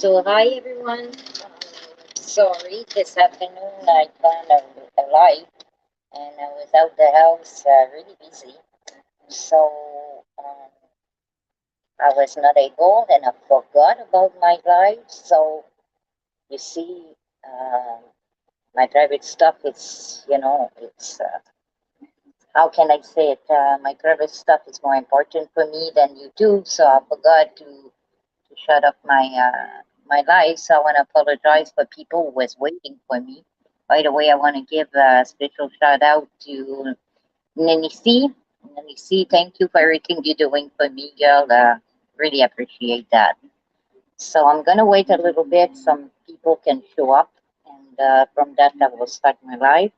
So, hi everyone. Sorry, this afternoon I planned a live and I was out the house really busy. So, I was not able and I forgot about my live. So, you see, my private stuff is, how can I say it? My private stuff is more important for me than YouTube. So, I forgot to shut up my live. So I want to apologize for people who was waiting for me. By the way, I want to give a special shout out to Nini C. Nini C, thank you for everything you're doing for me, girl. Really appreciate that. So I'm gonna wait a little bit. Some people can show up, and from that I will start my live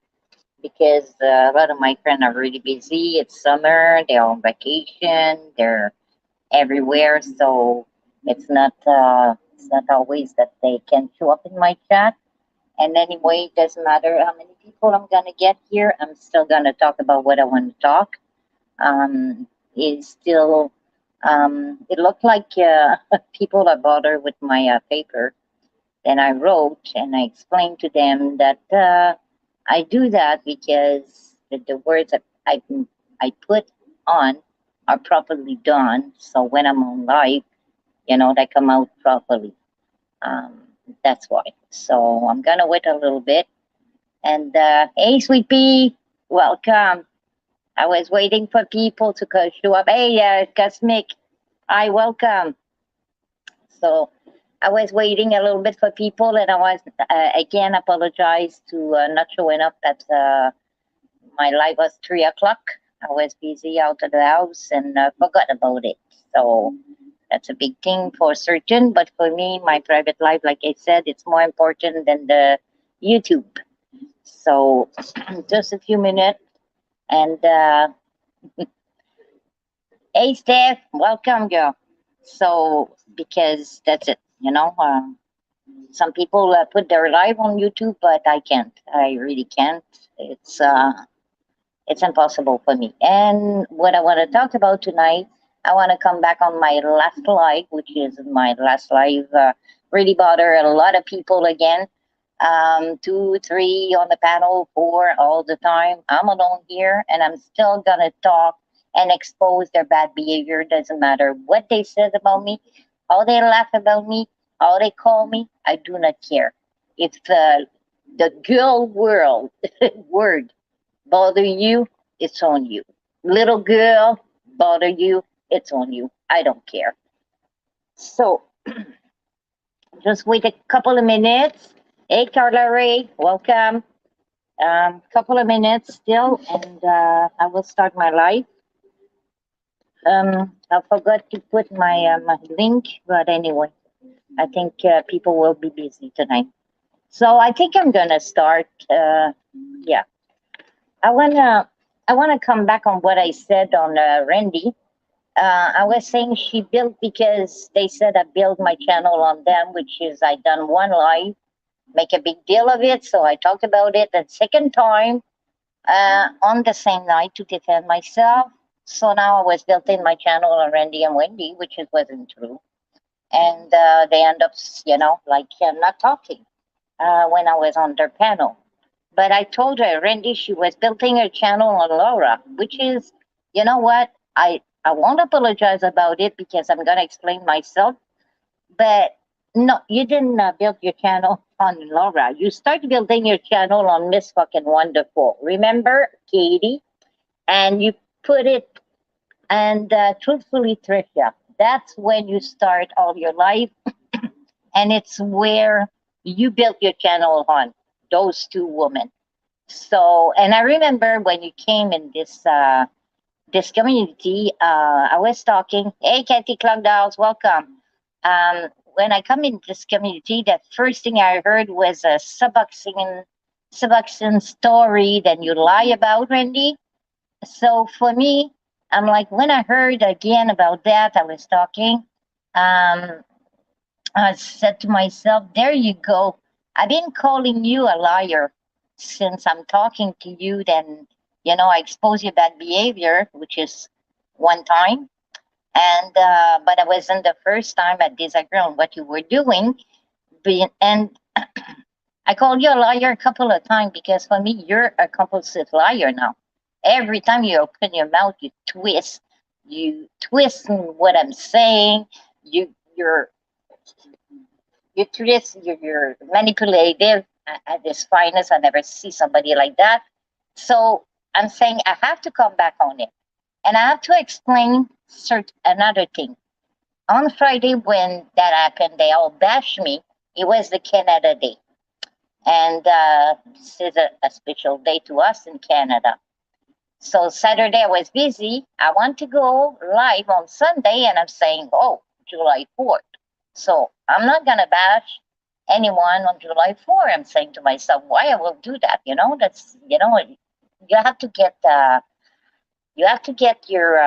because a lot of my friends are really busy. It's summer. They're on vacation. They're everywhere. So it's not always that they can show up in my chat. And anyway, it doesn't matter how many people I'm gonna get here. I'm still gonna talk about what I want to talk. It's still it looked like people are bothered with my paper. Then I wrote and I explained to them that I do that because the words that I put on are properly done. So when I'm on live, they come out properly. Um, that's why. So I'm gonna wait a little bit. And hey, sweet pea, welcome. I was waiting for people to show up. Hey, Cosmic, hi, welcome. So I was waiting a little bit for people, and I was again apologize to not showing up at my live was 3 o'clock. I was busy out of the house and forgot about it. So that's a big thing for certain. But for me, my private life, like I said, it's more important than the YouTube. So just a few minutes. And hey, Steph, welcome, girl. So because that's it, some people put their live on YouTube, but I can't. I really can't. It's impossible for me. And what I want to talk about tonight, I want to come back on my last live, which is my last live. Really bother a lot of people again. Two, three on the panel, four all the time. I'm alone here, and I'm still gonna talk and expose their bad behavior. Doesn't matter what they said about me, how they laugh about me, how they call me. I do not care. If the girl world word bother you, it's on you. Little girl, bother you, it's on you. I don't care. So just wait a couple of minutes. Hey, Carla Ray, welcome. Couple of minutes still, and I will start my live. I forgot to put my link, but anyway, I think people will be busy tonight. So I think I'm gonna start. Yeah, I wanna I wanna come back on what I said on Randy. I was saying she built because they said I built my channel on them, which is I done one live, make a big deal of it. So I talked about it. And second time on the same night to defend myself. So now I was building my channel on Randy and Wendy, which it wasn't true. And they end up, like not talking when I was on their panel. But I told her, Randy, she was building her channel on Laura, which is, you know what? I won't apologize about it because I'm going to explain myself. But no, you didn't build your channel on Laura. You started building your channel on Miss Fucking Wonderful. Remember, Katie? And you put it, and truthfully, Trisha, that's when you start all your life. And it's where you built your channel on those two women. So, and I remember when you came in this community, I was talking. Hey, Kathy Klugdals, welcome. When I come in this community, the first thing I heard was a Suboxone story. Then you lie about Randy. So for me, I'm like when I heard again about that, I was talking. Um, I said to myself, "There you go. I've been calling you a liar since I'm talking to you. Then I expose your bad behavior, which is one time." And but it wasn't the first time I disagree on what you were doing. And I called you a liar a couple of times because for me, you're a compulsive liar now. Every time you open your mouth, you twist what I'm saying. You're you're manipulative at this finest. I never see somebody like that. So I'm saying I have to come back on it, and I have to explain another thing. On Friday when that happened, they all bashed me. It was the Canada Day, and this is a special day to us in Canada. So Saturday I was busy. I want to go live on Sunday, and I'm saying, oh, July 4th. So I'm not gonna bash anyone on July 4th. I'm saying to myself, why I will do that? That's you have to get your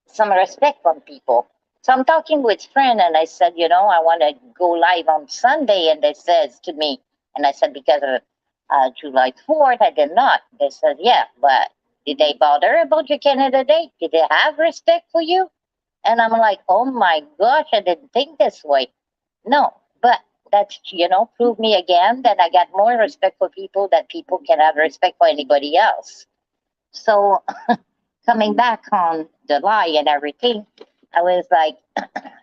some respect from people. So I'm talking with friend, and I said, I want to go live on Sunday, and they says to me, and I said because of July 4th, I did not. They said, yeah, but did they bother about your Canada Day? Did they have respect for you? And I'm like, oh my gosh, I didn't think this way. No, but that's proved me again that I got more respect for people than people can have respect for anybody else. So coming back on the lie and everything, I was like,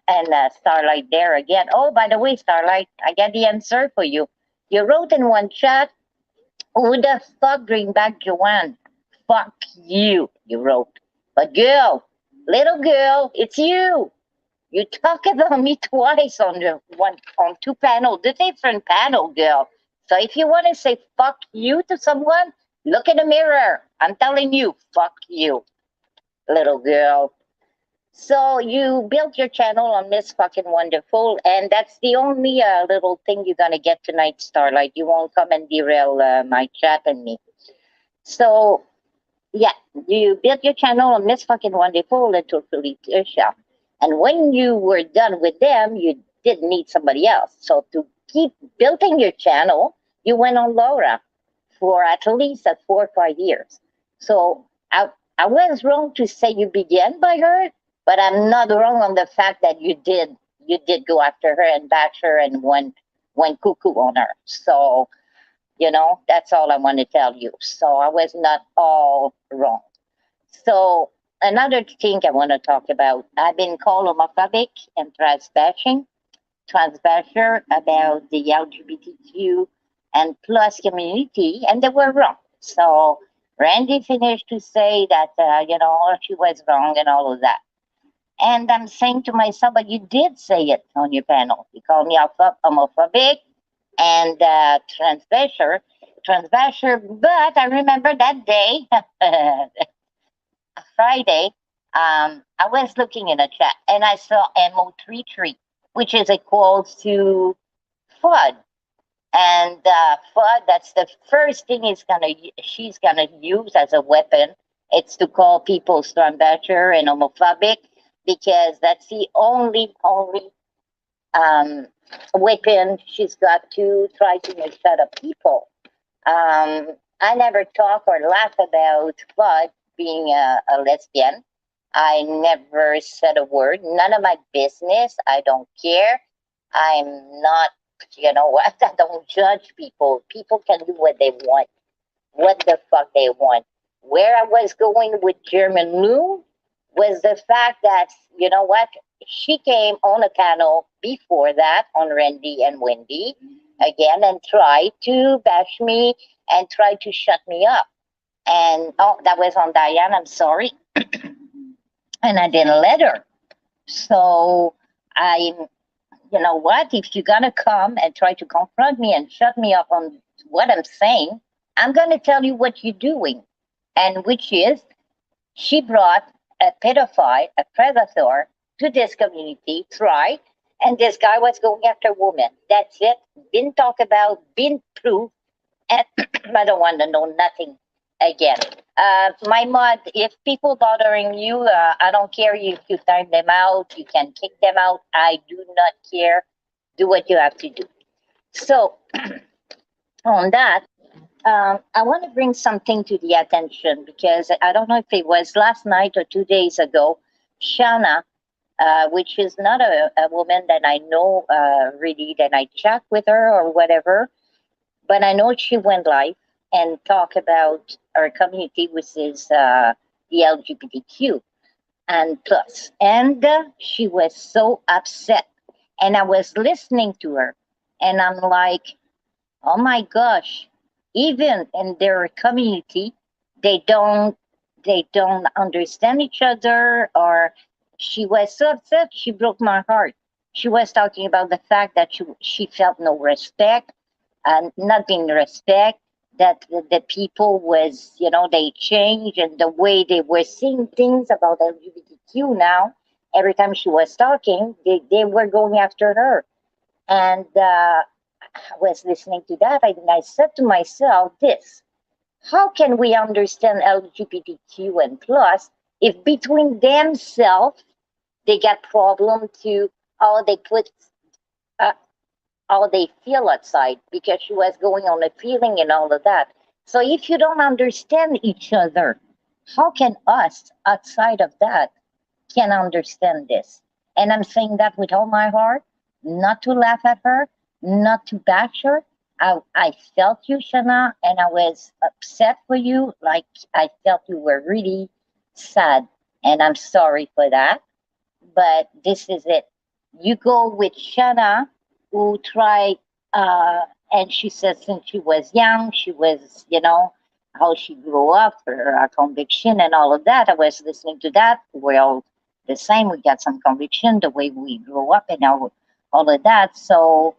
and Starlight there again. Oh, by the way, Starlight, I got the answer for you. You wrote in one chat, who the fuck bring back Joanne? Fuck you, you wrote. But girl, little girl, it's you. You talk about me twice on two panel, the different panel, girl. So if you want to say fuck you to someone, look in the mirror. I'm telling you, fuck you, little girl. So you built your channel on Miss Fucking Wonderful, and that's the only little thing you're gonna get tonight, Starlight. You won't come and derail my chat and me. So yeah, you built your channel on Miss Fucking Wonderful and Totally Tisha. And when you were done with them, you did need somebody else. So to keep building your channel, you went on Laura for at least 4 or 5 years. So I was wrong to say you began by her, but I'm not wrong on the fact that you did go after her and bash her and went cuckoo on her. So that's all I want to tell you. So I was not all wrong. So another thing I want to talk about, I've been called homophobic and transbasher about the LGBTQ and plus community, and they were wrong. So Randy finished to say that, she was wrong and all of that. And I'm saying to myself, but you did say it on your panel. You called me homophobic and transbasher. But I remember that day, Friday, I was looking in a chat and I saw MO33, which is equal to FUD. And FUD, that's the first thing she's gonna use as a weapon. It's to call people transbasher and homophobic because that's the only um, weapon she's got to try to make fun of people. I never talk or laugh about Bud being a lesbian. I never said a word. None of my business. I don't care. I'm not, you know what? I don't judge people. People can do what they want, what the fuck they want. Where I was going with German Lou was the fact that, you know what? She came on a panel before that on Randy and Wendy again and tried to bash me and tried to shut me up. And oh, that was on Diane, I'm sorry. And I didn't let her. So I, you know what? If you're gonna come and try to confront me and shut me up on what I'm saying, I'm gonna tell you what you're doing. And which is she brought a pedophile, a predator to this community, right? And this guy was going after women. That's it. Been talked about, been proved, and I don't want to know nothing again. My mod, if people bothering you, I don't care if you time them out, you can kick them out. I do not care. Do what you have to do. So on that, I want to bring something to the attention because I don't know if it was last night or 2 days ago. Shana, which is not a woman that I know really, that I chat with her or whatever, but I know she went live and talk about our community, which is the LGBTQ and plus. And she was so upset. And I was listening to her, and I'm like, oh my gosh, even in their community, they don't they don't understand each other. Or she was so upset, she broke my heart. She was talking about the fact that she felt no respect, and not being respect, that the people was, they changed, and the way they were seeing things about LGBTQ now, every time she was talking, they were going after her. And I was listening to that, and I said to myself, this, how can we understand LGBTQ and plus if between themselves they got problem to how they put uh, how they feel outside, because she was going on a feeling and all of that. So if you don't understand each other, how can us outside of that can understand this? And I'm saying that with all my heart, not to laugh at her, not to bash her. I felt you, Shana, and I was upset for you. Like, I felt you were really sad, and I'm sorry for that. But this is it. You go with Shana, who tried, uh, and she said since she was young, she was, how she grew up, her conviction and all of that. I was listening to that. We're all the same. We got some conviction, the way we grew up and all of that. So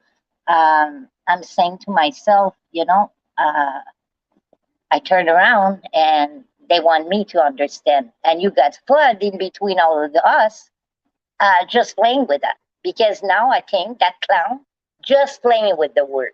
I'm saying to myself, I turn around and they want me to understand. And you got flood in between all of us, just playing with that. Because now I think that clown just playing with the word.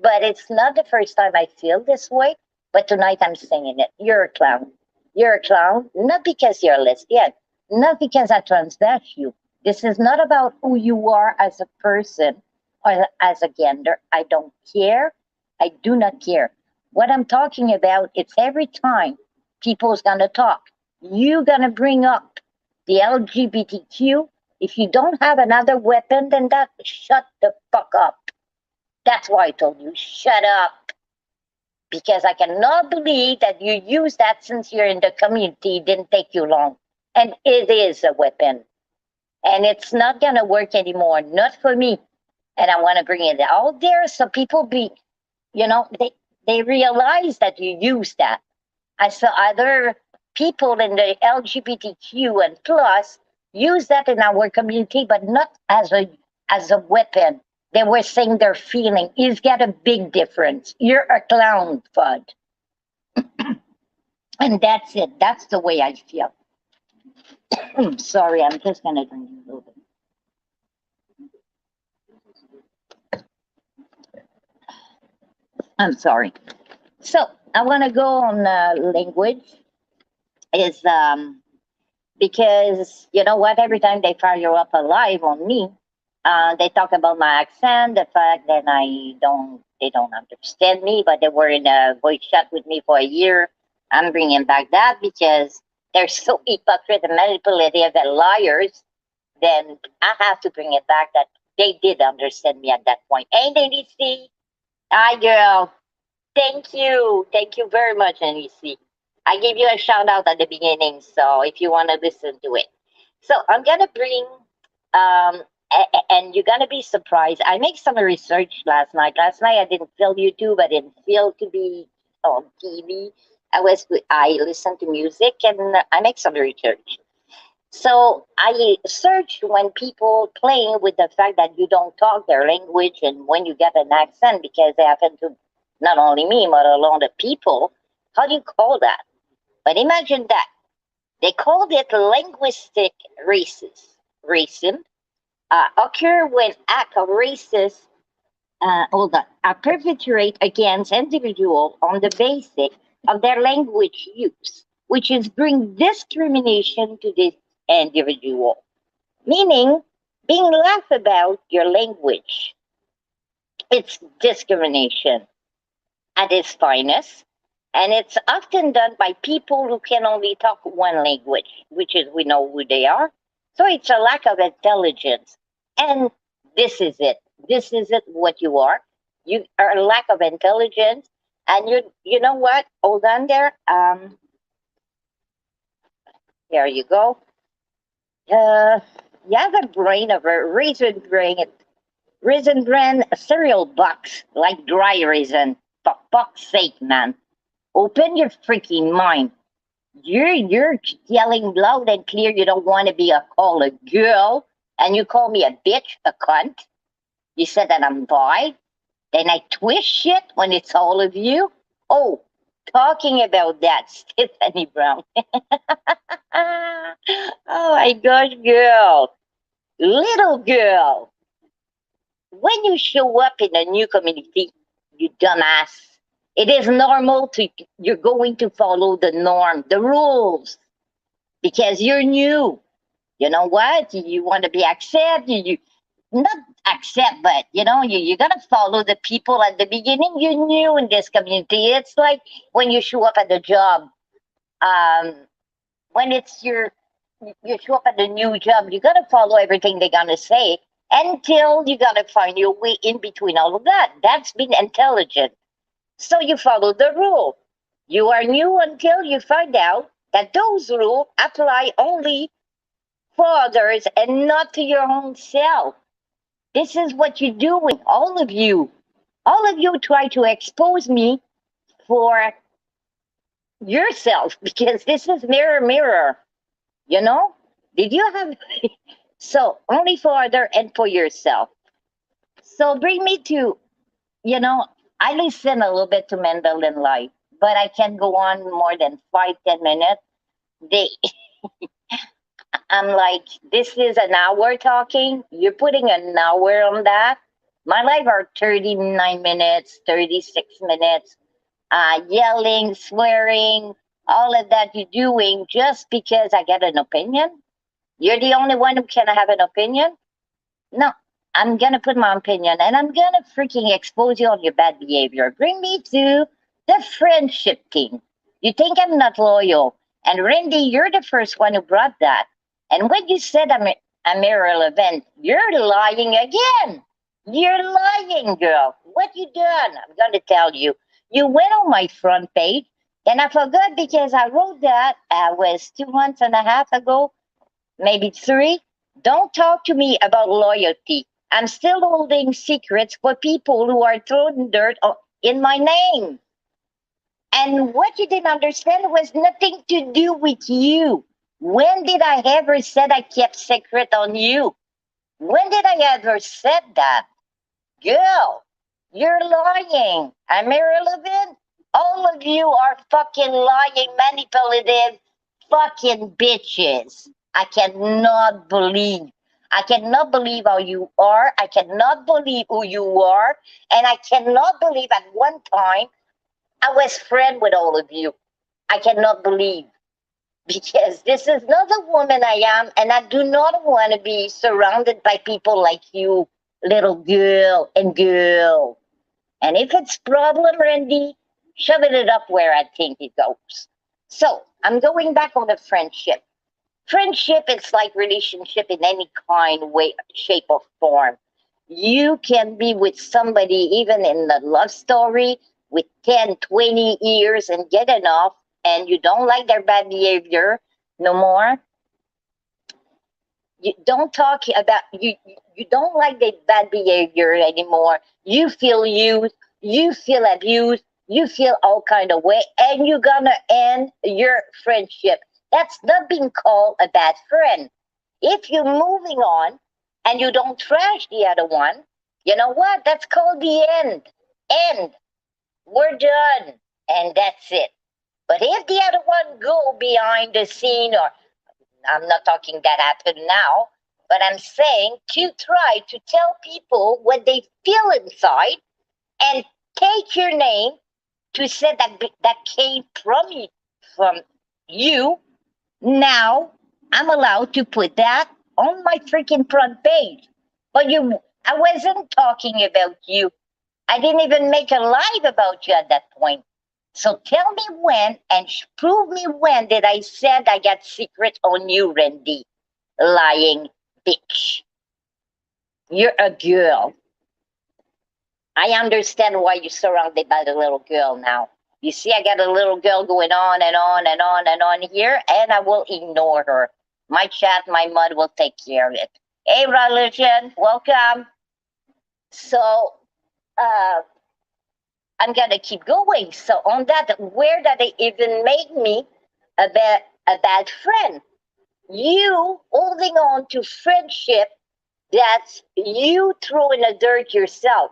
But it's not the first time I feel this way. But tonight I'm saying it. You're a clown. You're a clown, not because you're a lesbian, not because I transvest you. This is not about who you are as a person or as a gender. I don't care. I do not care. What I'm talking about, it's every time people's gonna talk, you gonna bring up the LGBTQ. If you don't have another weapon than that, shut the fuck up. That's why I told you, shut up. Because I cannot believe that you use that since you're in the community. It didn't take you long. And it is a weapon. And it's not going to work anymore. Not for me. And I want to bring it out there so people they realize that you use that. I saw other people in the LGBTQ and plus use that in our community, but not as a weapon. They were saying their feeling. You've got a big difference. You're a clown, Fudd. And that's it. That's the way I feel. Sorry, I'm just gonna drink a little bit. I'm sorry. So I want to go on language. Is because you know what? Every time they fire up a live on me, they talk about my accent, the fact that they don't understand me, but they were in a voice chat with me for a year. I'm bringing back that because they're so hypocrite and manipulative and liars. Then I have to bring it back that they did understand me at that point. Hey, NEC, hi girl. Thank you very much, NEC. I gave you a shout out at the beginning, so if you want to listen to it. So I'm gonna bring, and you're gonna be surprised. I make some research last night. Last night I didn't feel YouTube. I didn't feel to be on TV. I listened to music and I make some research. So I searched when people playing with the fact that you don't talk their language and when you get an accent, because they happen to not only me but a lot of people. How do you call that? But imagine that. They called it linguistic racism. Occur when act of racist, hold on, are perpetrate against individual on the basis of their language use, which is bring discrimination to this individual. Meaning, being laughed about your language, it's discrimination. at its finest. And it's often done by people who can only talk one language, which is we know who they are. So it's a lack of intelligence. And this is it. This is it what you are. You are a lack of intelligence. And you know what? Hold on there. There you go. You have a brain of a raisin bran cereal box, like dry raisin. For fuck's sake, man. Open your freaking mind. You're yelling loud and clear you don't want to be called a girl, and you call me a bitch, a cunt. You said that I'm bi. Then I twist shit when it's all of you. Oh, talking about that, Stephanie Brown. Oh my gosh, girl, little girl. When you show up in a new community, you dumbass, it is normal to you're going to follow the norm, the rules, because you're new. You know what? You want to be accepted. You not accept, but you gotta follow the people at the beginning. You're new in this community. It's like when you show up at the job. Um, when it's you show up at a new job, you gotta follow everything they're gonna say until you gotta find your way in between all of that. That's being intelligent. So you follow the rule. You are new until you find out that those rules apply only for others and not to your own self. This is what you're doing, all of you. All of you try to expose me for yourself because this is mirror, mirror. You know? Did you have. So only for other and for yourself. So bring me to, you know, I listen a little bit to Mendel in life, but I can go on more than 5, 10 minutes. They I'm like, this is an hour talking. You're putting an hour on that. My life are 39 minutes, 36 minutes, yelling, swearing, all of that you're doing just because I get an opinion. You're the only one who can have an opinion. No, I'm going to put my opinion and I'm going to freaking expose you on your bad behavior. Bring me to the friendship thing. You think I'm not loyal. And Randy, you're the first one who brought that. And when you said I'm irrelevant, you're lying again. You're lying, girl. What you done? I'm going to tell you. You went on my front page, and I forgot because I wrote that was 2 months and a half ago, maybe three. Don't talk to me about loyalty. I'm still holding secrets for people who are throwing dirt in my name. And what you didn't understand was nothing to do with you. When did I ever said I kept secret on you? When did I ever said that? Girl, you're lying. I'm irrelevant. All of you are fucking lying, manipulative, fucking bitches. I cannot believe. I cannot believe how you are. I cannot believe who you are. And I cannot believe at one time I was friend with all of you. I cannot believe because this is not the woman I am, and I do not want to be surrounded by people like you, little girl and girl. And if it's problem, Randy, shove it up where I think it goes. So I'm going back on the friendship. Friendship is like relationship in any kind, way, shape, or form. You can be with somebody even in the love story with 10, 20 years and get enough, and you don't like their bad behavior no more. You don't talk about you don't like their bad behavior anymore. You feel used, you feel abused, you feel all kind of way, and you're gonna end your friendship. That's not being called a bad friend. If you're moving on and you don't trash the other one, you know what? That's called the end. End. We're done. And that's it. But if the other one go behind the scene, or I'm not talking that happen now, but I'm saying to try to tell people what they feel inside and take your name to say that came from you. Now I'm allowed to put that on my freaking front page. But I wasn't talking about you. I didn't even make a live about you at that point. So tell me when and prove me when did I said I got secret on you, Randy. Lying bitch. You're a girl. I understand why you're surrounded by the little girl now. You see, I got a little girl going on and on and on and on here, and I will ignore her. My chat, my mud will take care of it. Hey, Religion, welcome. So, uh, I'm gonna keep going. So on that, where did they even make me a bad friend? You holding on to friendship that you throw in the dirt yourself.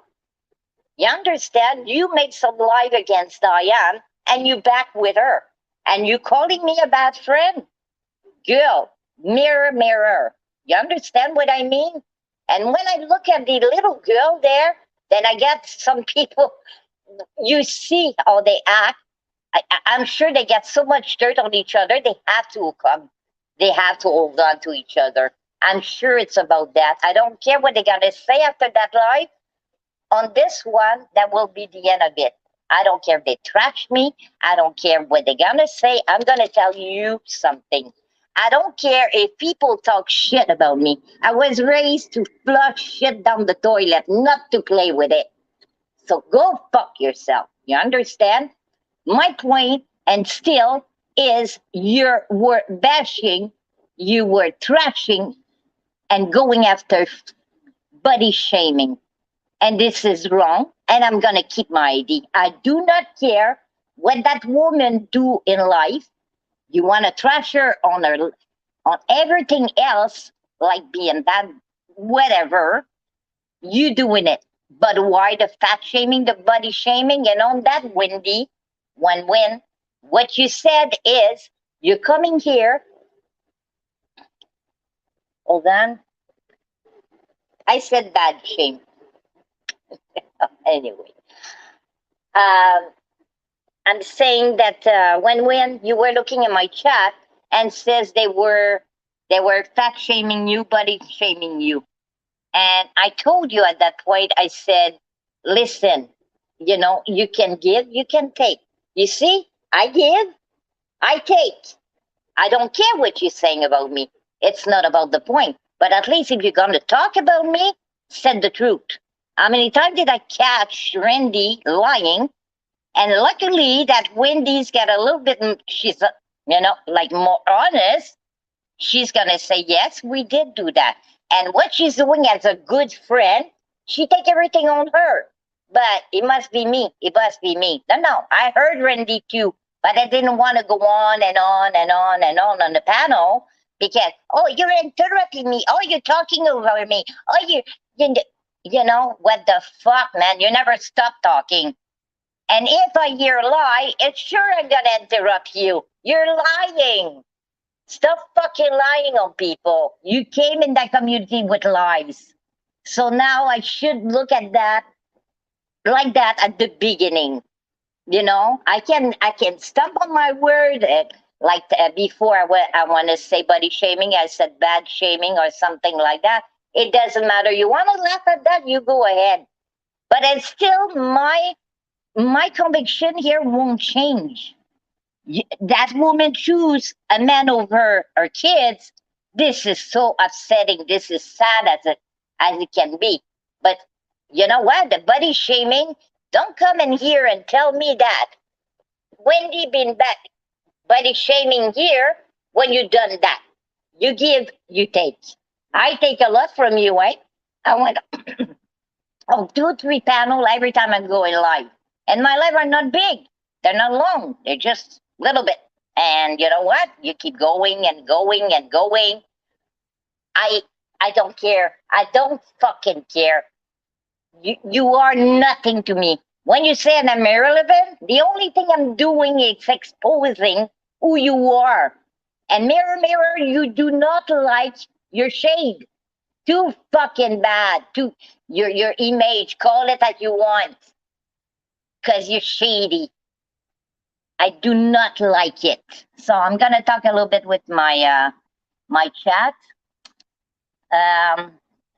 You understand? You made some live against Diane and you back with her. And you calling me a bad friend? Girl, mirror, mirror. You understand what I mean? And when I look at the little girl there, then I get some people, you see how they act. I'm sure they get so much dirt on each other, they have to come. They have to hold on to each other. I'm sure it's about that. I don't care what they're going to say after that live on this one, that will be the end of it. I don't care if they trash me. I don't care what they're gonna say. I'm gonna tell you something. I don't care if people talk shit about me. I was raised to flush shit down the toilet, not to play with it. So go fuck yourself. You understand? My point, and still, is you were bashing, you were trashing, and going after body shaming, and this is wrong, and I'm going to keep my ID. I do not care what that woman do in life. You want to trash her on everything else, like being bad, whatever, you doing it. But why the fat shaming, the body shaming, and on that, Wendy, when what you said is you're coming here. Hold on. I said bad shame. Anyway. Um, I'm saying that when you were looking at my chat and says they were fat shaming you, body shaming you, and I told you at that point, I said, listen, you can give, you can take. You see, I give, I take. I don't care what you're saying about me. It's not about the point. But at least if you're going to talk about me, said the truth. How many times did I catch Randy lying? And luckily that Wendy's got a little bit, she's, like more honest. She's going to say, yes, we did do that. And what she's doing as a good friend, she take everything on her. But it must be me. It must be me. No, I heard Randy too, but I didn't want to go on and on and on and on the panel because, oh, you're interrupting me. Oh, you're talking over me. Oh, what the fuck, man? You never stop talking. And if I hear a lie, it's sure I'm gonna interrupt you. You're lying. Stop fucking lying on people. You came in that community with lies. So now I should look at that like that at the beginning. I can stump on my word. Like before, I want to say body shaming. I said bad shaming or something like that. It doesn't matter. You want to laugh at that? You go ahead. But it's still my conviction here won't change. That woman choose a man over her kids. This is so upsetting. This is sad as it can be. But you know what? The body shaming. Don't come in here and tell me that Wendy been back body shaming here when you done that. You give, you take. I take a lot from you, right? I went oh 2, 3 panel every time I'm going live. And my live are not big. They're not long. They're just little bit. And you know what? You keep going and going and going. I I don't care. I don't fucking care. You are nothing to me. When you say I'm irrelevant, the only thing I'm doing is exposing who you are. And mirror, mirror, you do not like your shade. Too fucking bad. Too your image. Call it as you want. Cause you're shady. I do not like it. So I'm gonna talk a little bit with my chat.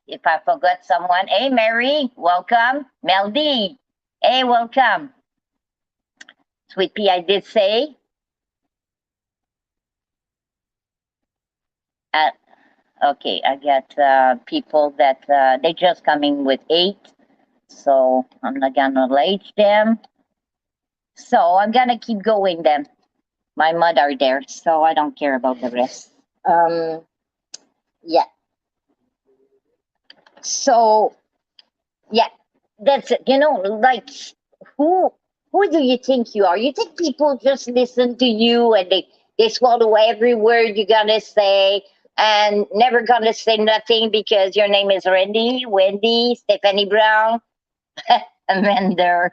If I forgot someone, hey Mary, welcome. Meldy, Hey, welcome. Sweet pea, I did say. Uh, okay, I got people that they just coming with 8, so I'm not gonna late them. So I'm gonna keep going then. My mother there, so I don't care about the rest. Yeah. So yeah, that's it. Like who who do you think you are? You think people just listen to you and they swallow every word you're gonna say and never gonna say nothing because your name is Wendy, Stephanie Brown, Mender.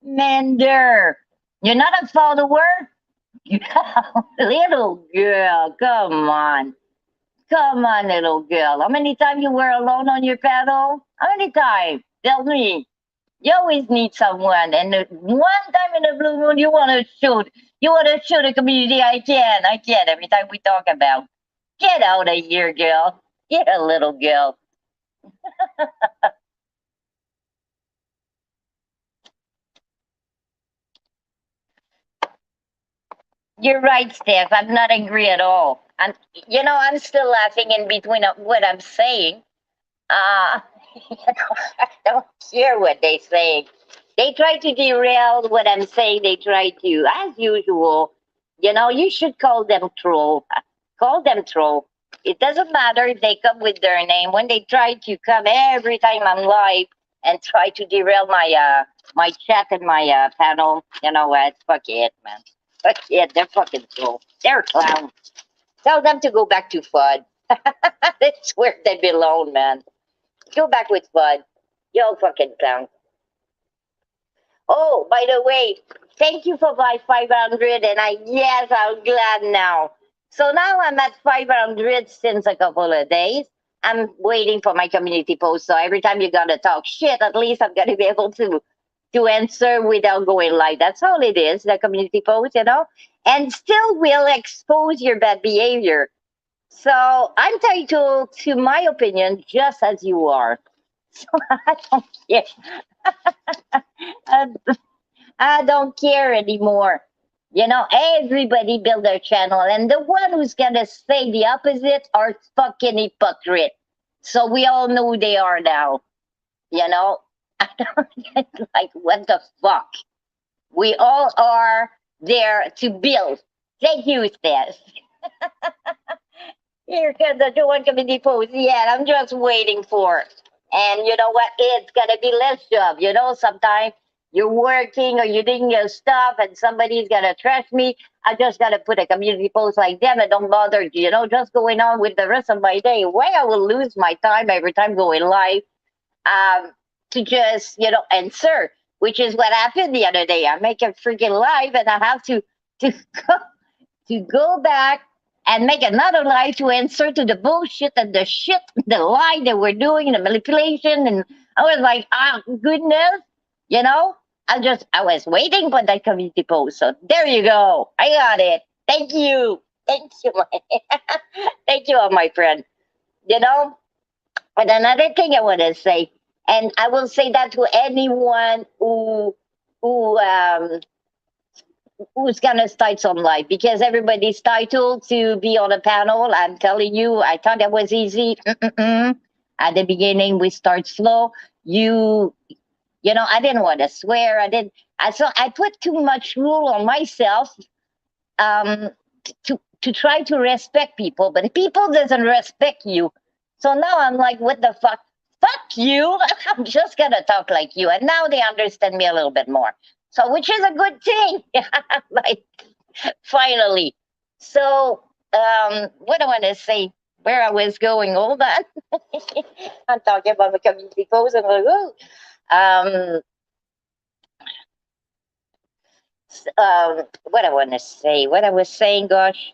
Mender. You're not a follower? Little girl, come on. Come on, little girl. How many times you were alone on your pedal? How many times? Tell me. You always need someone. And one time in a blue moon, you want to shoot. You want to shoot a community. I can. Every time we talk about. Get out of here, girl. Get a little girl. You're right, Steph. I'm not angry at all. I'm still laughing in between of what I'm saying. Uh, I don't care what they say. They try to derail what I'm saying. They try to, as usual. You should call them troll. Call them troll. It doesn't matter if they come with their name. When they try to come every time I'm live and try to derail my chat and my panel, you know what? Fuck it, man. Fuck it. They're fucking troll. They're clowns. Tell them to go back to FUD. That's where they belong, man. Go back with FUD. Yo, fucking clown. Oh, by the way, thank you for my 500, and yes, I'm glad now. So now I'm at 500 since a couple of days. I'm waiting for my community post. So every time you gotta talk shit, at least I'm gonna be able to answer without going live. That's all it is, the community post. And still will expose your bad behavior. So I'm entitled to my opinion just as you are. So I don't care. I, I don't care anymore. Everybody build their channel, and the one who's gonna say the opposite are fucking hypocrite. So we all know who they are now. You know, I don't get like what the fuck. We all are there to build. Thank you, Steph. Here comes the one committee post. Yeah, I'm just waiting for it. And you know what? It's gonna be less job. Sometimes you're working or you're doing your stuff and somebody's gonna trash me. I just gotta put a community post like them and don't bother, just going on with the rest of my day. Why I will lose my time every time going live to just, answer, which is what happened the other day. I make a freaking live and I have to go to go back and make another lie to answer to the bullshit and the shit, the lie that we're doing, the manipulation. And I was like, goodness, you know, I was waiting for that community post. So there you go. I got it. Thank you. Thank you. Thank you, my friend. You know, but another thing I want to say, and I will say that to anyone who who's gonna start some life because everybody's titled to be on a panel. I'm telling you, I thought that was easy. Mm-mm-mm. At the beginning, we start slow. You, I didn't want to swear. I didn't. I put too much rule on myself um, to try to respect people, but people doesn't respect you. So now I'm like, what the fuck? Fuck you! I'm just gonna talk like you, and now they understand me a little bit more. So, which is a good thing. Like finally. So, what I want to say, where I was going, all that. I'm talking about the community post. I'm like, oh. Um, what I want to say, what I was saying, gosh.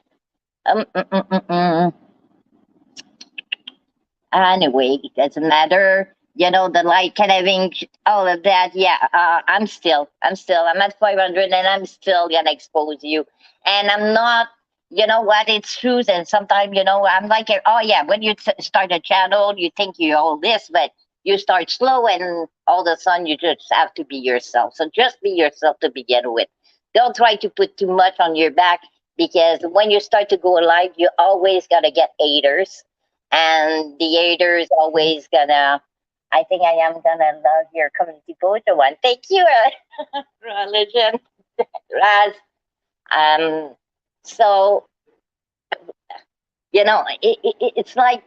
Um, mm, mm, mm, mm. Anyway, it doesn't matter. The light kind of ink, all of that. Yeah, I'm at 500 and I'm still gonna expose you. And I'm not, you know what, it's truth. And sometimes, I'm like, oh yeah, when you start a channel, you think you're all this, but You start slow, and all of a sudden you just have to be yourself. So just be yourself to begin with. Don't try to put too much on your back, because when you start to go live, you always gonna get haters, and the haters always gonna. I think I am gonna love your community photo one. Thank you, religion, Raz. Um, so it's like,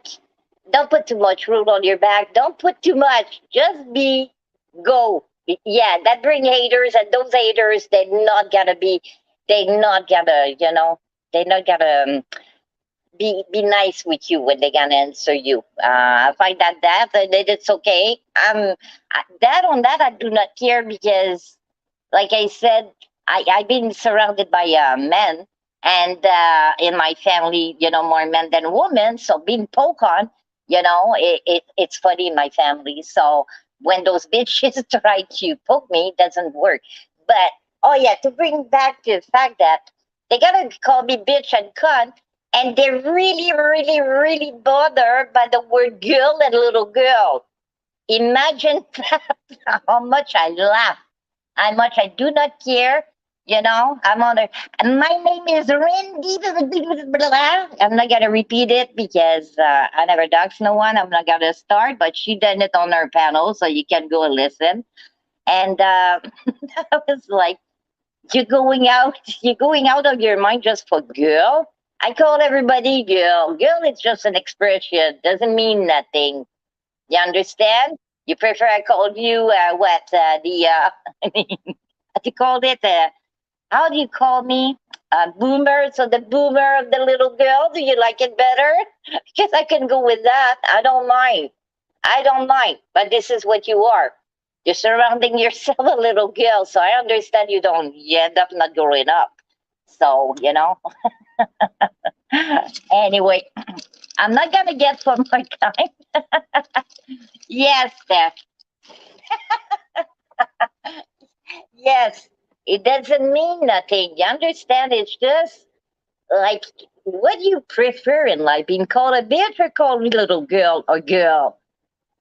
don't put too much root on your back. Don't put too much. Just be, go. Yeah, that bring haters, and those haters, they not gonna, they not gonna be nice with you when they gonna answer you. I find that it's okay. That on that I do not care, because, like I said, I've been surrounded by men, and in my family, more men than women. So being poke on, it's funny in my family. So when those bitches try to poke me, it doesn't work. But oh yeah, to bring back to the fact that they gotta call me bitch and cunt, and they're really, really, really bothered by the word girl and little girl. Imagine how much I laugh, how much I do not care. I'm on there. And my name is Randy. I'm not gonna repeat it, because I never dox no one. I'm not gonna start, but she done it on her panel, so you can go and listen. And I was like, you're going out of your mind just for girl. I call everybody girl. Girl, it's just an expression. Doesn't mean nothing. You understand? You prefer I called you what the what you called it? How do you call me? Boomer. So the boomer of the little girl. Do you like it better? Because I can go with that. I don't mind. I don't mind. But this is what you are. You're surrounding yourself a little girl. So I understand you end up not growing up. So, anyway, I'm not going to get for my time. Yes, Steph. Yes. It doesn't mean nothing. You understand? It's just like, what do you prefer in life? Being called a bitch or called little girl or girl?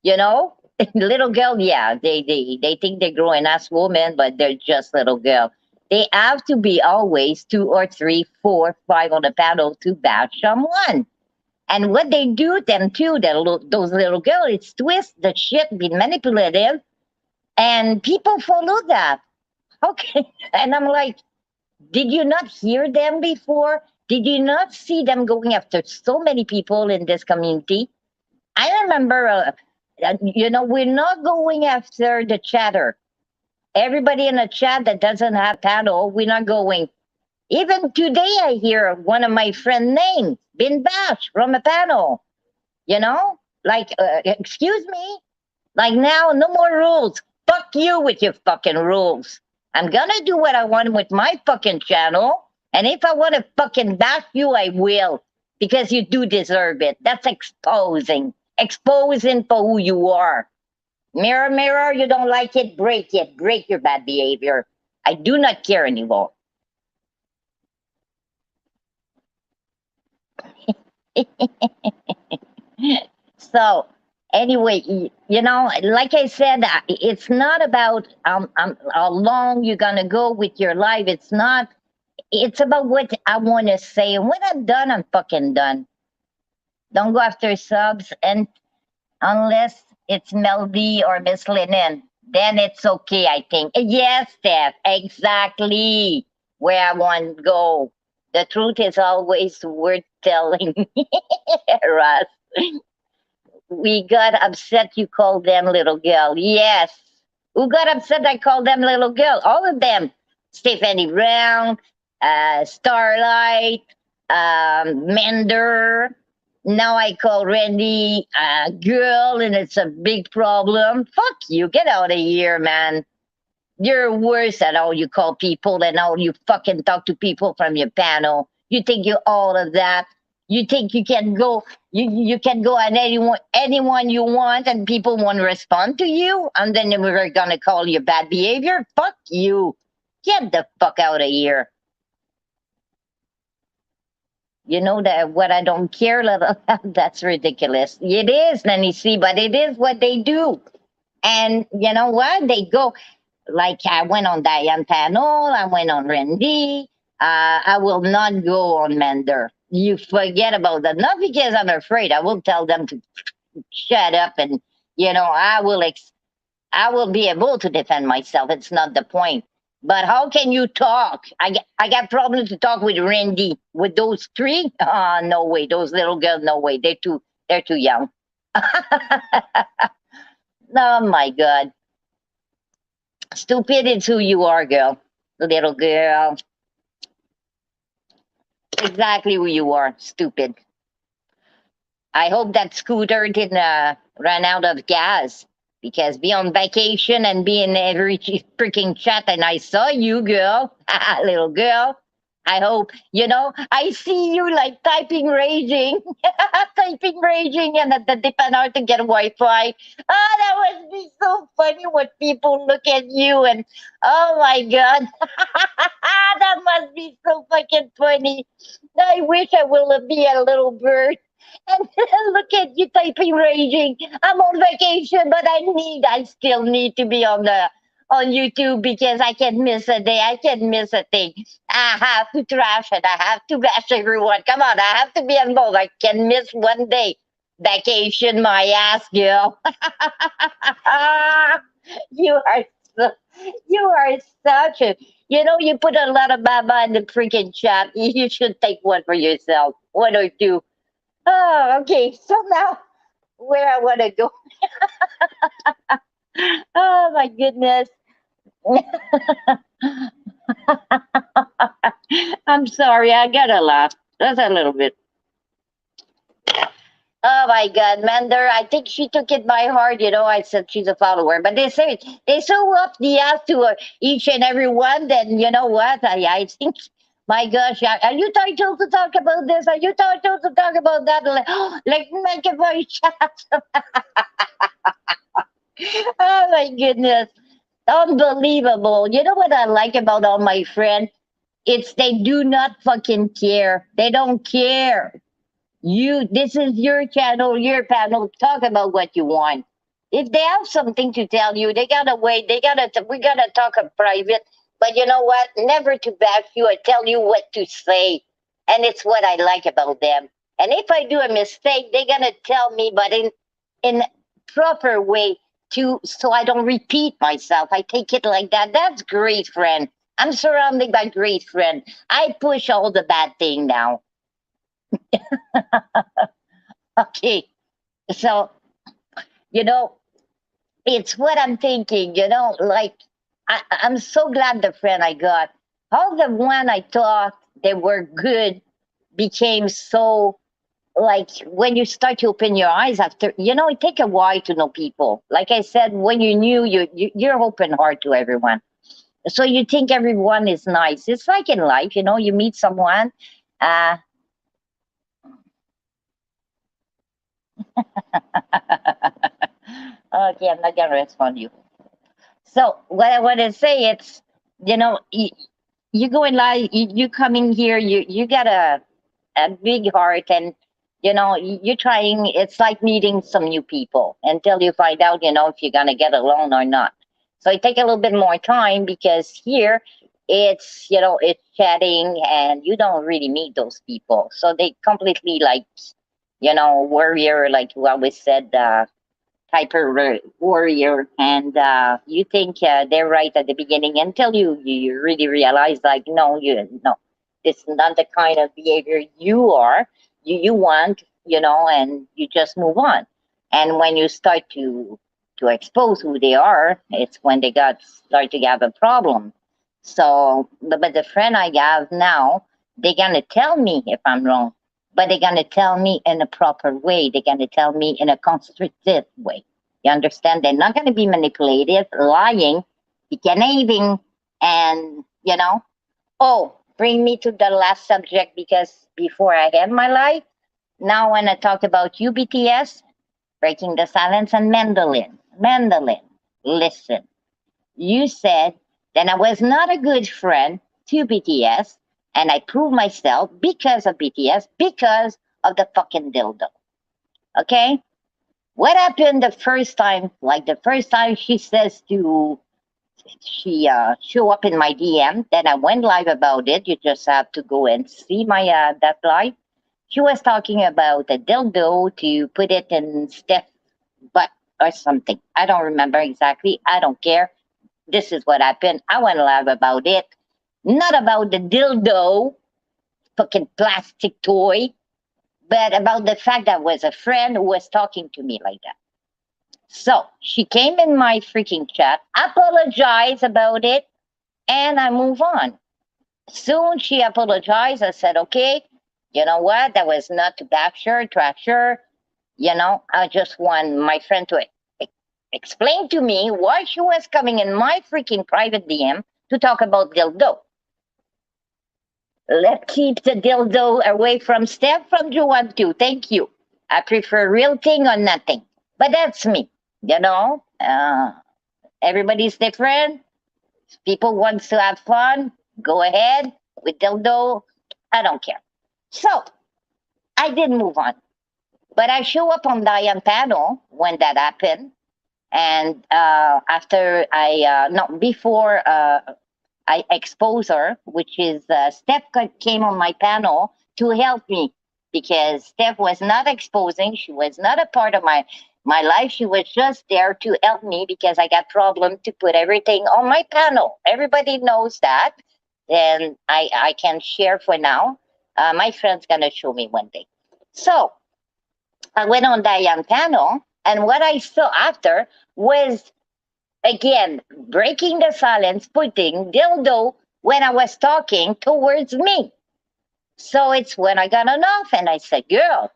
You know? Little girl, yeah, they think they're growing as women, but they're just little girl. They have to be always two or three, four, five on the panel to bash someone. And what they do them too, those little girls, it's twist the shit, be manipulative, and people follow that. Okay. And I'm like, did you not hear them before? Did you not see them going after so many people in this community? I remember, we're not going after the chatter. Everybody in the chat that doesn't have panel, we're not going. Even today, I hear one of my friend names been bashed from a panel. Like, excuse me, like now, no more rules. Fuck you with your fucking rules. I'm gonna do what I want with my fucking channel. And if I want to fucking bash you, I will. Because you do deserve it. That's exposing. Exposing for who you are. Mirror, mirror, you don't like it, break it. Break your bad behavior. I do not care anymore. So, anyway, like I said, it's not about how long you're gonna go with your life. It's not. It's about what I want to say. And when I'm done, I'm fucking done. Don't go after subs, and unless it's Melody or Miss Linen, then it's okay. I think. Yes, Steph. Exactly where I want to go. The truth is always worth telling, Russ. We got upset you called them little girl. Yes. Who got upset I called them little girl? All of them. Stephanie Brown, Starlight, Mender. Now I call Randy girl, and it's a big problem. Fuck you. Get out of here, man. You're worse at all you call people and all you fucking talk to people from your panel. You think you're all of that. You think you can go you can go at anyone you want, and people won't respond to you, and then we're gonna call you bad behavior? Fuck you. Get the fuck out of here. You know that what I don't care little that's ridiculous. It is, Nanny C, but it is what they do. And you know what? They go like I went on Diane panel, I went on Randy. I will not go on Mender. You forget about that. Not because I'm afraid. I will tell them to shut up, and I will be able to defend myself. It's not the point. But how can you talk? I got problems to talk with Randy. With those three? No way. Those little girls, no way. They're too young. Oh my God. Stupid is who you are, girl. Little girl. Exactly who you are. Stupid. I hope that scooter didn't run out of gas because be on vacation and be in every freaking chat and I saw you, girl, little girl. I hope, I see you like typing raging, typing raging and at the dependent to get Wi-Fi. Oh, that must be so funny when people look at you and, oh my God, that must be so fucking funny. I wish I will be a little bird and look at you typing raging. I'm on vacation, but I still need to be on YouTube because I can't miss a day. I can't miss a thing. I have to trash it. I have to bash everyone. Come on, I have to be involved. I can miss one day. Vacation my ass, girl. you are so, you are such a you put a lot of baba in the freaking chat. You should take one for yourself. One or two. Oh, okay. So now where I want to go. Oh my goodness. I'm sorry. I gotta laugh. That's a little bit. Oh my God, Mander. I think she took it by heart. I said she's a follower, but they so up the ass to each and every one. Then you know what? I think. My gosh, are you titled to talk about this? Are you titled to talk about that? Like make it very chat. Oh my goodness. Unbelievable. You know what I like about all my friends? It's they do not fucking care. They don't care. This is your channel, your panel. Talk about what you want. If they have something to tell you, they gotta wait. We gotta talk in private. But you know what? Never to bash you or tell you what to say. And it's what I like about them. And if I do a mistake, they're gonna tell me, but in proper way so I don't repeat myself. I take it like that. That's great, friend. I'm surrounded by great friends. I push all the bad thing now. Okay. So, you know, it's what I'm thinking, like I'm so glad the friend I got. All the one I thought they were good became so like when you start to open your eyes after it take a while to know people. Like I said, when you knew you're open heart to everyone. So you think everyone is nice. It's like in life, you meet someone, uh okay, I'm not gonna respond you. So what I want to say, it's you go in life, you come in here, you got a big heart, and you're trying. It's like meeting some new people until you find out, if you're gonna get along or not. So it take a little bit more time because here it's chatting and you don't really meet those people. So they completely like warrior, like who always said. Hyper warrior, and you think they're right at the beginning until you really realize like no, this is not the kind of behavior you want, and you just move on. And when you start to expose who they are, it's when they got start to have a problem. So but the friend I have now, they're gonna tell me if I'm wrong, but they're going to tell me in a proper way. They're going to tell me in a constructive way. You understand? They're not going to be manipulative, lying, conniving, and, oh, bring me to the last subject because before I end my life, now when I talk about UBTS, breaking the silence, and mandolin. Mandolin, listen. You said that I was not a good friend to BTS And I proved myself because of BTS, because of the fucking dildo. Okay? What happened the first time? Like the first time she says to she show up in my DM. Then I went live about it. You just have to go and see my that live. She was talking about a dildo to put it in Steph butt or something. I don't remember exactly. I don't care. This is what happened. I went live about it. Not about the dildo, fucking plastic toy, but about the fact that was a friend who was talking to me like that. So she came in my freaking chat, apologized about it, and I move on. Soon she apologized. I said, okay, you know what? That was not to backsure, trasher. You know, I just want my friend to explain to me why she was coming in my freaking private DM to talk about dildo. Let's keep the dildo away from Steph from Juan too. Thank you. I prefer real thing or nothing. But that's me. You know, everybody's different. People wants to have fun. Go ahead with dildo. I don't care. So I did move on. But I show up on Diane panel when that happened. And after no, before I expose her, which is Steph came on my panel to help me because Steph was not exposing. She was not a part of my life. She was just there to help me because I got problem to put everything on my panel. Everybody knows that. And I can share for now. My friend's going to show me one day. So I went on Diane panel. And what I saw after was again, breaking the silence, putting dildo when I was talking towards me. So it's when I got enough and I said, girl,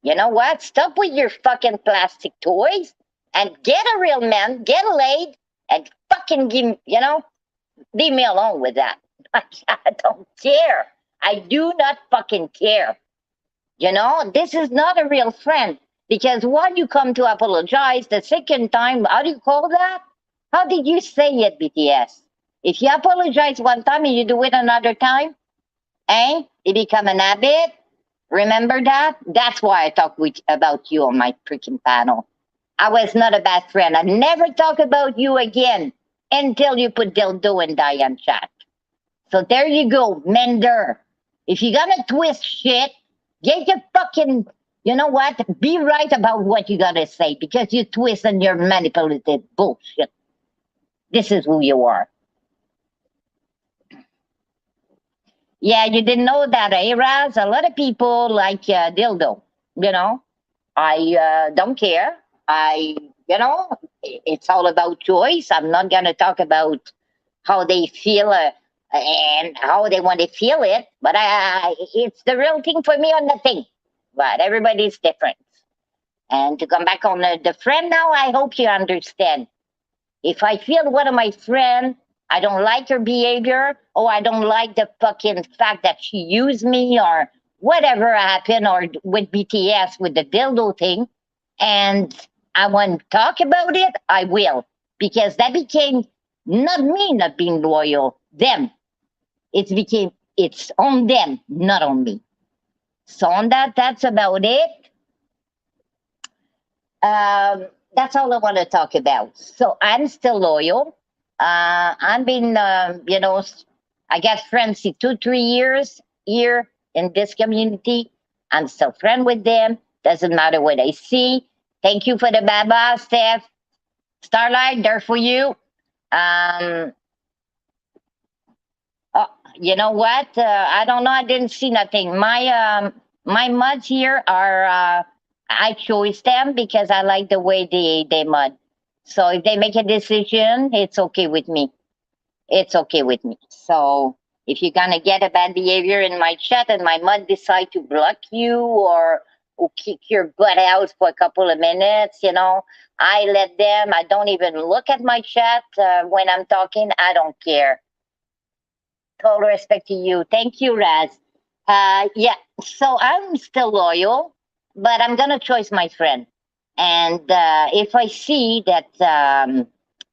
you know what? Stop with your fucking plastic toys and get a real man, get laid, and fucking give, you know, leave me alone with that. I don't care. I do not fucking care. You know, this is not a real friend. Because when you come to apologize the second time, how do you call that? How did you say it, BTS? If you apologize one time and you do it another time, eh? It become an habit. Remember that? That's why I talk about you on my freaking panel. I was not a bad friend. I never talk about you again until you put dildo and Diane chat. So there you go, Mender. If you're gonna twist shit, get your fucking, you know what? Be right about what you gotta say because you twist and you're manipulative bullshit. This is who you are. Yeah, you didn't know that, eh, Raz? A lot of people like dildo. You know, I don't care. You know, it's all about choice. I'm not gonna talk about how they feel and how they want to feel it, but it's the real thing for me on the thing. But everybody's different. And to come back on the friend now, I hope you understand. If I feel one of my friend, I don't like her behavior, or I don't like the fucking fact that she used me, or whatever happened, or with BTS with the dildo thing, and I want to talk about it, I will, because that became not me not being loyal, them. It's on them, not on me. So on that, that's about it. That's all I want to talk about. So I'm still loyal. I've been, you know, I got friends in 2, 3 years here in this community. I'm still friend with them. Doesn't matter what I see. Thank you for the baba, Steph. Starlight, there for you. Um, oh, you know what? I don't know. I didn't see nothing. My muds here are I chose them because I like the way they mud. So if they make a decision, it's okay with me. It's okay with me. So if you're gonna get a bad behavior in my chat and my mud decide to block you or kick your butt out for a couple of minutes, you know, I let them. I don't even look at my chat when I'm talking. I don't care. Total respect to you. Thank you, Raz. Yeah, so I'm still loyal, but I'm gonna choose my friend. And if I see that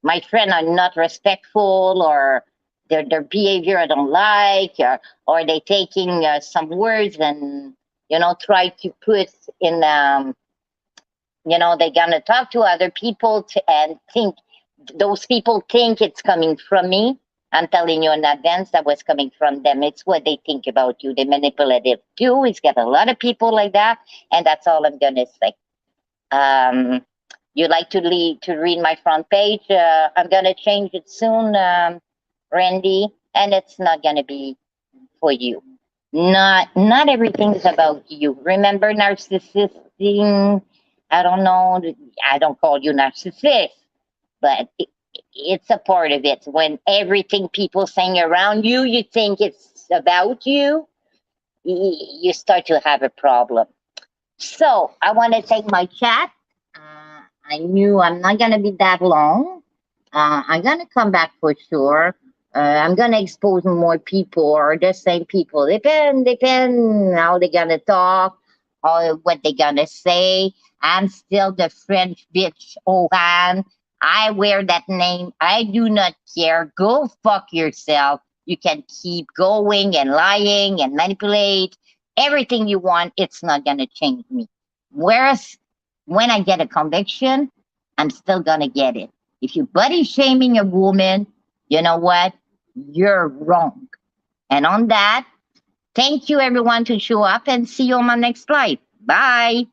my friend are not respectful or their behavior I don't like, or they taking some words and try to put in they're gonna talk to other people and think those people think it's coming from me. I'm telling you in advance that was coming from them. It's what they think about you. They're manipulative too. It's got a lot of people like that, and that's all I'm gonna say. Um, you like to read my front page? I'm gonna change it soon, Randy, and it's not gonna be for you. Not everything is about you. Remember, narcissism. I don't know. I don't call you narcissist, but it's a part of it. When everything people saying around you, you think it's about you, you start to have a problem. So I want to take my chat. I knew I'm not gonna be that long. I'm gonna come back for sure. I'm gonna expose more people or the same people. Depend how they gonna talk or what they gonna say. I'm still the French bitch Ohan. I wear that name. I do not care. Go fuck yourself. You can keep going and lying and manipulate everything you want. It's not gonna change me. Whereas when I get a conviction, I'm still gonna get it. If you body shaming a woman, you know what? You're wrong. And on that, thank you everyone to show up and see you on my next slide. Bye.